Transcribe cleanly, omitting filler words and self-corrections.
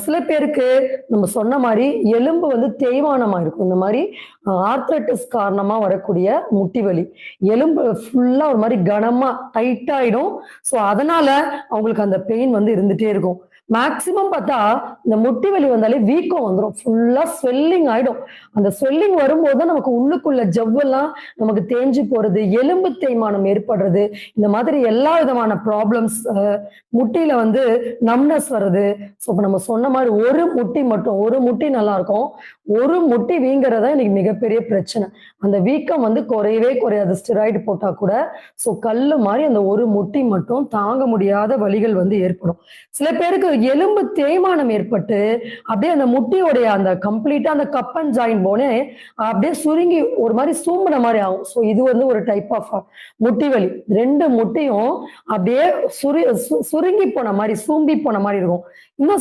சில பேருக்கு நம்ம சொன்ன மாதிரி எலும்பு வந்து தேய்மானமா இருக்கும். இந்த மாதிரி ஆர்த்ரைட்டிஸ் காரணமா வரக்கூடிய முட்டி வலி. எலும்பு ஃபுல்லா ஒரு மாதிரி கனமா டைட் ஆயிடும். ஸோ அதனால அவங்களுக்கு அந்த பெயின் வந்து இருந்துட்டே இருக்கும். மேக்சிமம் பார்த்தா இந்த முட்டி வலி வந்தாலே வீக்கம் வந்துடும். ஃபுல்லா ஸ்வெல்லிங் ஆயிடும். அந்த ஸ்வெல்லிங் வரும்போது தான் நமக்கு உள்ளுக்குள்ள ஜவ்வெல்லாம் நமக்கு தேஞ்சு போறது, எலும்பு தேய்மானம் ஏற்படுறது, இந்த மாதிரி எல்லா விதமான ப்ராப்ளம்ஸ், முட்டியில வந்து நம்னஸ் வருது. ஸோ இப்போ நம்ம சொன்ன மாதிரி ஒரு முட்டி நல்லா இருக்கும். ஒரு முட்டி வீங்கிறதா இன்னைக்கு மிகப்பெரிய பிரச்சனை. அந்த வீக்கம் வந்து குறையவே குறையாது ஸ்டெராய்டு போட்டா கூட. ஸோ கல்லு மாதிரி அந்த ஒரு முட்டி மட்டும் தாங்க முடியாத வலிகள் வந்து ஏற்படும். சில பேருக்கு எலும்பு தேய்மானம் ஏற்பட்டு அப்படியே அந்த முட்டியோடைய அந்த கம்ப்ளீட்டா அந்த கப் அண்ட் ஜாயின் போனே அப்படியே சுருங்கி ஒரு மாதிரி சூம்பின மாதிரி ஆகும். ஸோ இது வந்து ஒரு டைப் ஆஃப் முட்டி வலி. ரெண்டு முட்டியும் அப்படியே சுருங்கி போன மாதிரி சூம்பி போன மாதிரி இருக்கும். இன்னும் சில